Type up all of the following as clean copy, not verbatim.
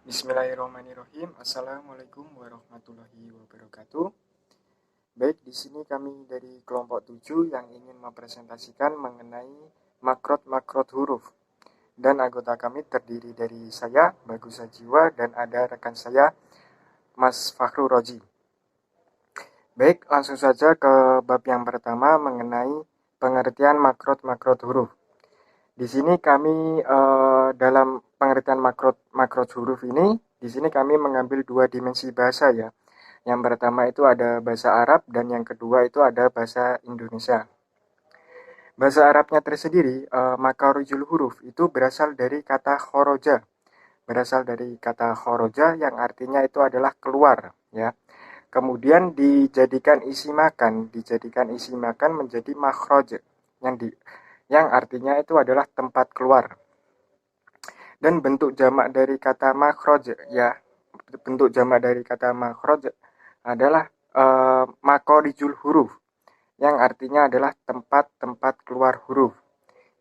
Bismillahirrahmanirrahim. Assalamualaikum warahmatullahi wabarakatuh. Baik, di sini kami dari kelompok 7 yang ingin mempresentasikan mengenai makrot-makrot huruf. Dan anggota kami terdiri dari saya, Bagus Sajiwa, dan ada rekan saya, Mas Fakhrul Roji. Baik, langsung saja ke bab yang pertama mengenai pengertian makrot-makrot huruf. Di sini kami dalam pengertian makrot huruf ini, di sini kami mengambil dua dimensi bahasa ya. Yang pertama itu ada bahasa Arab dan yang kedua itu ada bahasa Indonesia. Bahasa Arabnya tersendiri, makarijul huruf itu berasal dari kata khoroja. Berasal dari kata khoroja yang artinya itu adalah keluar ya. Kemudian dijadikan isi makan menjadi makhroj yang artinya itu adalah tempat keluar. Dan bentuk jamak dari kata makhroj ya, bentuk jamak dari kata makhroj adalah makorijul huruf yang artinya adalah tempat-tempat keluar huruf.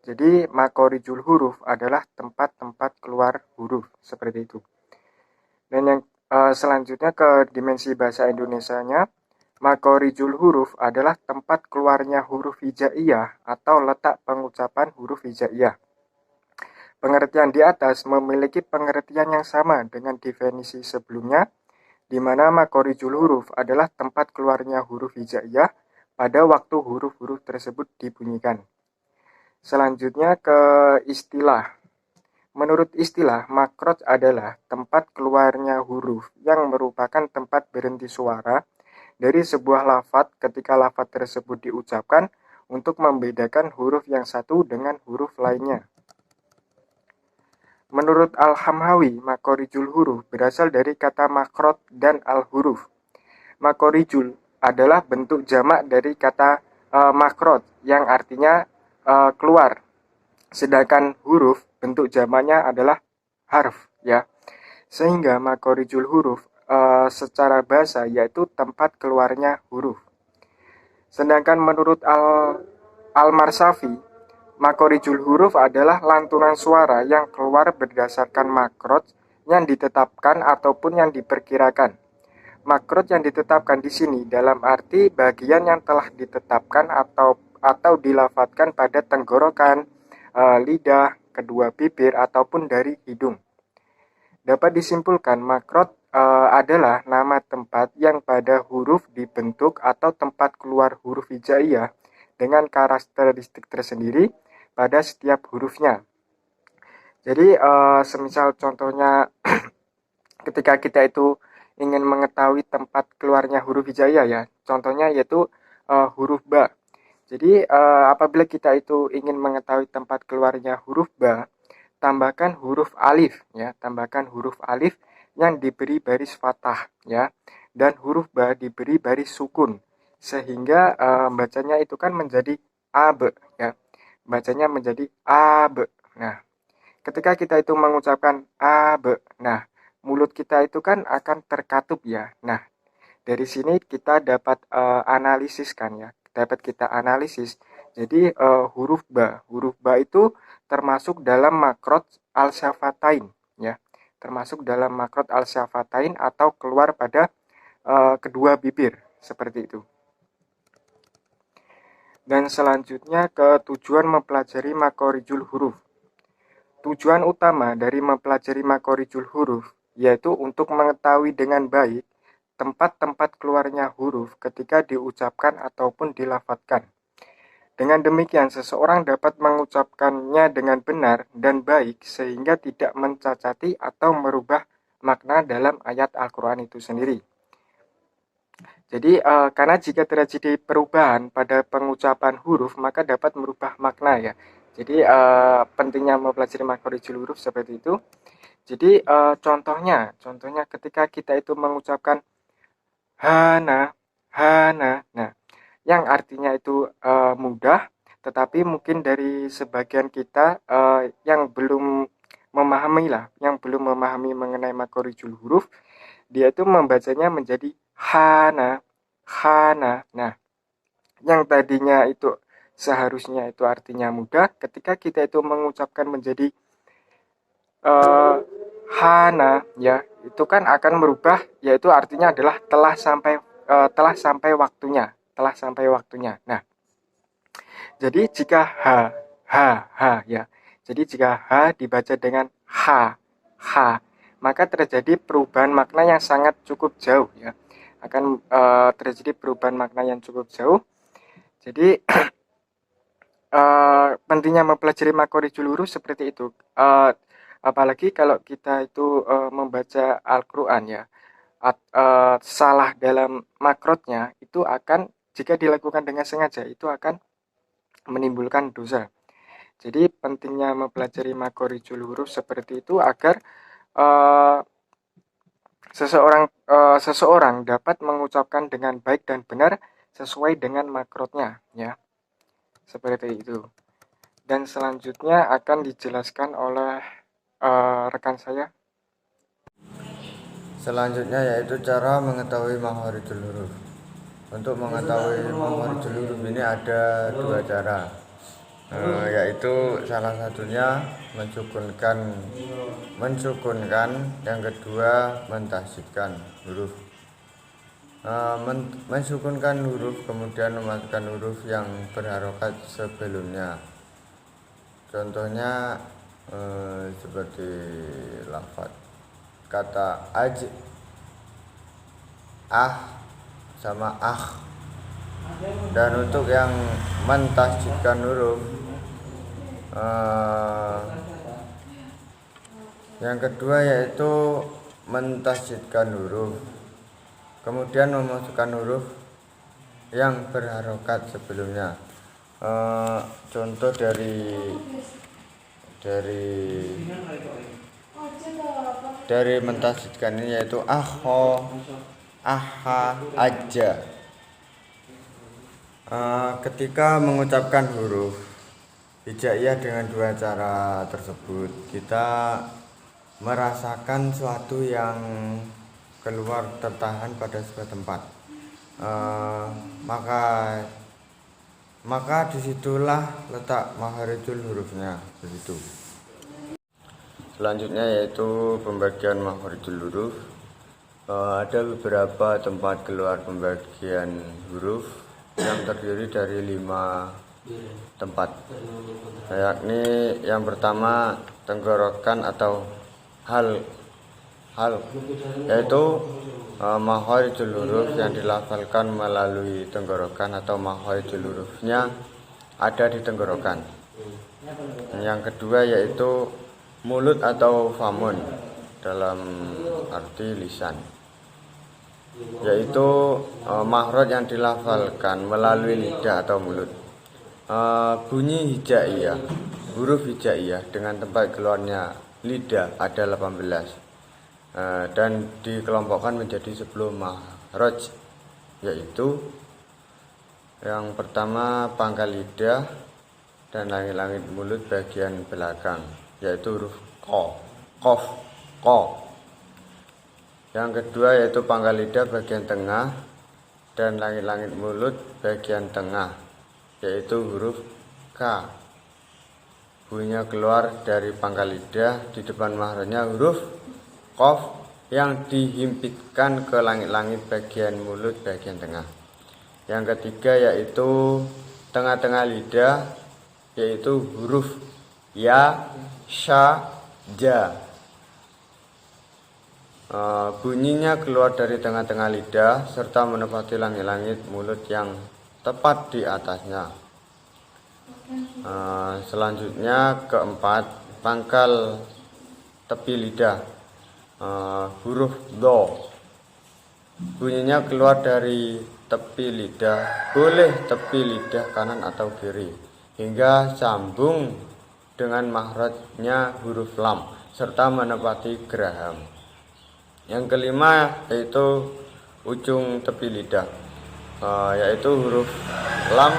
Jadi makorijul huruf adalah tempat-tempat keluar huruf seperti itu. Dan yang selanjutnya ke dimensi bahasa Indonesianya, makorijul huruf adalah tempat keluarnya huruf hijaiyah atau letak pengucapan huruf hijaiyah. Pengertian di atas memiliki pengertian yang sama dengan definisi sebelumnya, di mana makorijul huruf adalah tempat keluarnya huruf hijaiyah pada waktu huruf-huruf tersebut dibunyikan. Selanjutnya ke istilah. Menurut istilah, makroj adalah tempat keluarnya huruf yang merupakan tempat berhenti suara dari sebuah lafadz ketika lafadz tersebut diucapkan untuk membedakan huruf yang satu dengan huruf lainnya. Menurut Al-Hamhawi, makorijul huruf berasal dari kata makrot dan al-huruf. Makorijul adalah bentuk jamak dari kata makrot yang artinya keluar. Sedangkan huruf bentuk jamaknya adalah harf ya. Sehingga makorijul huruf secara bahasa yaitu tempat keluarnya huruf. Sedangkan menurut Al-Marsafi, makorijul huruf adalah lantunan suara yang keluar berdasarkan makrot yang ditetapkan ataupun yang diperkirakan. Makrot yang ditetapkan di sini dalam arti bagian yang telah ditetapkan atau dilafatkan pada tenggorokan, lidah, kedua bibir ataupun dari hidung. Dapat disimpulkan makrot adalah nama tempat yang pada huruf dibentuk atau tempat keluar huruf hijaiyah dengan karakteristik tersendiri pada setiap hurufnya. Jadi semisal contohnya ketika kita itu ingin mengetahui tempat keluarnya huruf hijaiyah ya, contohnya yaitu huruf ba. Jadi apabila kita itu ingin mengetahui tempat keluarnya huruf ba, tambahkan huruf alif ya, tambahkan huruf alif yang diberi baris fathah ya, dan huruf ba diberi baris sukun sehingga bacanya itu kan menjadi ab ya, bacanya menjadi ab. Nah, ketika kita itu mengucapkan ab, nah mulut kita itu kan akan terkatup ya. Nah, dari sini kita dapat analisis kan ya, dapat kita analisis. Jadi huruf ba itu termasuk dalam makrot al-syafatain ya, termasuk dalam makrot al-syafatain atau keluar pada kedua bibir seperti itu. Dan selanjutnya ke tujuan mempelajari makorijul huruf. Tujuan utama dari mempelajari makorijul huruf yaitu untuk mengetahui dengan baik tempat-tempat keluarnya huruf ketika diucapkan ataupun dilafatkan. Dengan demikian, seseorang dapat mengucapkannya dengan benar dan baik sehingga tidak mencacati atau merubah makna dalam ayat Al-Quran itu sendiri. Jadi, karena jika terjadi perubahan pada pengucapan huruf, maka dapat merubah makna ya. Jadi, pentingnya mempelajari makorijul huruf seperti itu. Jadi, contohnya ketika kita itu mengucapkan hana, nah, yang artinya itu mudah, tetapi mungkin dari sebagian kita yang belum memahami mengenai makorijul huruf, dia itu membacanya menjadi hana. Nah, yang tadinya itu seharusnya itu artinya mudah, ketika kita itu mengucapkan menjadi hana ya, itu kan akan merubah, yaitu artinya adalah telah sampai waktunya. Nah, jadi jika ha ya. Jadi jika ha dibaca dengan ha, maka terjadi perubahan makna yang sangat cukup jauh ya. Akan terjadi perubahan makna yang cukup jauh. Jadi pentingnya mempelajari makorijul huruf seperti itu. Apalagi kalau kita itu membaca Al-Quran ya, salah dalam makrotnya itu akan, jika dilakukan dengan sengaja, itu akan menimbulkan dosa. Jadi pentingnya mempelajari makorijul huruf seperti itu agar seseorang dapat mengucapkan dengan baik dan benar sesuai dengan makrotnya ya. Seperti itu. Dan selanjutnya akan dijelaskan oleh rekan saya. Selanjutnya yaitu cara mengetahui makhorijul huruf. Untuk mengetahui makhorijul huruf ini ada dua cara, yaitu salah satunya mensukunkan, yang kedua mentasydidkan huruf. Mensukunkan huruf kemudian mematikan huruf yang berharokat sebelumnya. Contohnya seperti lafaz kata sama Dan untuk yang mentasydidkan huruf, yang kedua yaitu mentasydidkan huruf kemudian memasukkan huruf yang berharokat sebelumnya. Contoh dari mentasydidkan ini yaitu aja. Ketika mengucapkan huruf hijaiyah dengan dua cara tersebut, kita merasakan suatu yang keluar tertahan pada sebuah tempat, maka disitulah letak makhorijul hurufnya begitu. Selanjutnya yaitu pembagian makhorijul huruf. Ada beberapa tempat keluar pembagian huruf yang terdiri dari 5 tempat, yakni yang pertama tenggorokan atau hal, yaitu makhorijul huruf yang dilafalkan melalui tenggorokan atau makhorijul hurufnya ada di tenggorokan. Yang kedua yaitu mulut atau famun dalam arti lisan, yaitu makhraj yang dilafalkan melalui lidah atau mulut. Bunyi hijaiyah, huruf hijaiyah dengan tempat keluarnya lidah ada 18, dan dikelompokkan menjadi 10 makhraj, yaitu yang pertama pangkal lidah dan langit-langit mulut bagian belakang, yaitu huruf ko. Yang kedua yaitu pangkal lidah bagian tengah dan langit-langit mulut bagian tengah, yaitu huruf K. Bunyinya keluar dari pangkal lidah, di depan makhrajnya huruf Qaf yang dihimpitkan ke langit-langit bagian mulut bagian tengah. Yang ketiga yaitu tengah-tengah lidah, yaitu huruf Ya, Sha, Ja. Bunyinya keluar dari tengah-tengah lidah serta menepati langit-langit mulut yang tepat di atasnya. Selanjutnya keempat, pangkal tepi lidah, huruf Do. Bunyinya keluar dari tepi lidah, boleh tepi lidah kanan atau kiri, hingga sambung dengan makhrajnya huruf Lam serta menepati geraham. Yang kelima yaitu ujung tepi lidah, yaitu huruf Lam.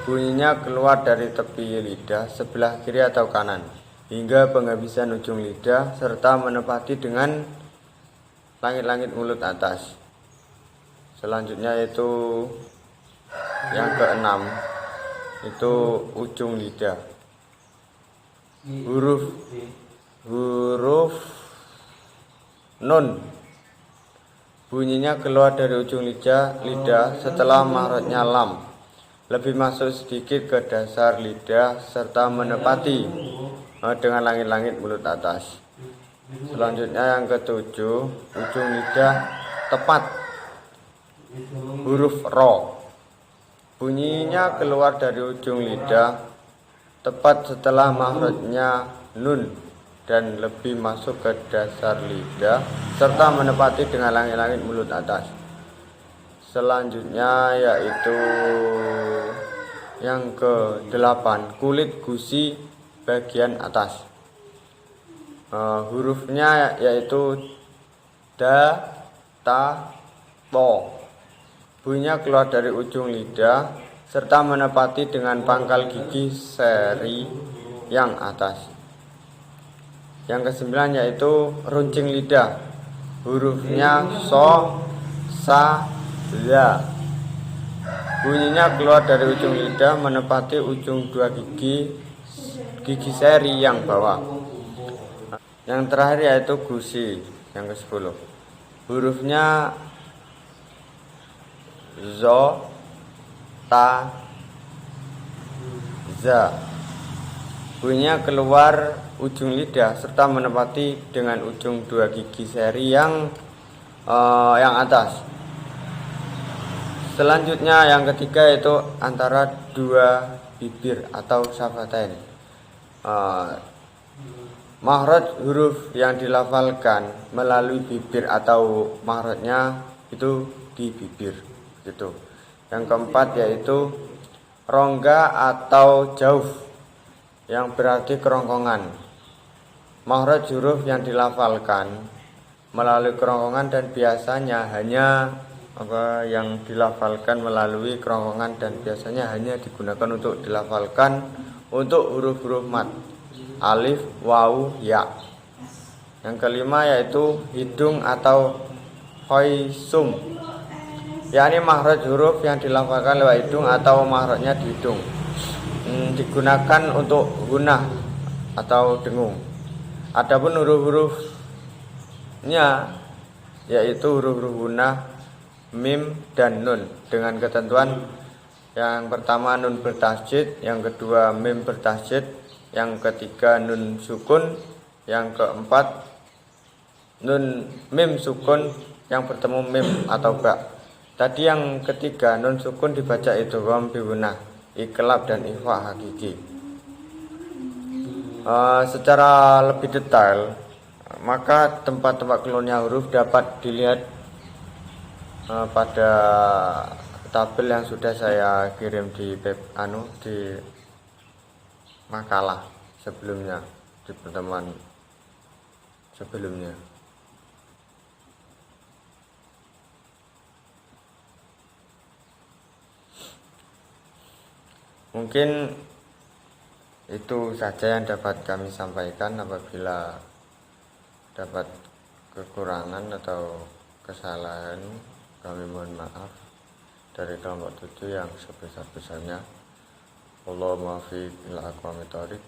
Bunyinya keluar dari tepi lidah sebelah kiri atau kanan hingga penghabisan ujung lidah serta menepati dengan langit-langit mulut atas. Selanjutnya yaitu yang keenam, itu ujung lidah, huruf nun. Bunyinya keluar dari ujung lidah setelah makrotnya lam. Lebih masuk sedikit ke dasar lidah serta menepati dengan langit-langit mulut atas. Selanjutnya yang ketujuh, ujung lidah tepat huruf ro. Bunyinya keluar dari ujung lidah tepat setelah makrotnya nun dan lebih masuk ke dasar lidah serta menepati dengan langit-langit mulut atas. Selanjutnya yaitu yang ke-8, kulit gusi bagian atas. Hurufnya yaitu da, ta, to. Bunyinya keluar dari ujung lidah serta menepati dengan pangkal gigi seri yang atas. Yang ke-9 yaitu runcing lidah. Hurufnya so, sa, za. Bunyinya keluar dari ujung lidah menepati ujung dua gigi seri yang bawah. Yang terakhir yaitu gusi, yang ke-10. Hurufnya zo, ta, za. Bunyinya keluar ujung lidah serta menepati dengan ujung dua gigi seri yang atas. Selanjutnya yang ketiga yaitu antara dua bibir atau syafatain. Makhraj huruf yang dilafalkan melalui bibir atau makhrajnya itu di bibir gitu. Yang keempat yaitu rongga atau jauf yang berarti kerongkongan. Makhraj huruf yang dilafalkan melalui kerongkongan dan biasanya hanya yang dilafalkan melalui kerongkongan dan biasanya hanya digunakan untuk dilafalkan untuk huruf-huruf mat, alif, waw, ya. Yang kelima yaitu hidung atau khoisum, yakni makhraj huruf yang dilafalkan lewat hidung atau makhrajnya di hidung, digunakan untuk gunah atau dengung. Adapun huruf-hurufnya yaitu huruf-huruf gunah, mim dan nun dengan ketentuan yang pertama nun bertasjid, yang kedua mim bertasjid, yang ketiga nun sukun, yang keempat nun mim sukun yang bertemu mim atau ba. Tadi yang ketiga nun sukun dibaca idgham bigunah, iklab dan ikhfa hakiki. Secara lebih detail maka tempat-tempat keluarnya huruf dapat dilihat pada tabel yang sudah saya kirim di makalah sebelumnya, di pertemuan sebelumnya. Mungkin itu saja yang dapat kami sampaikan. Apabila dapat kekurangan atau kesalahan, kami mohon maaf dari kelompok 7 yang sebesar-besarnya. Allahumma fi ila aqwamit thoriq.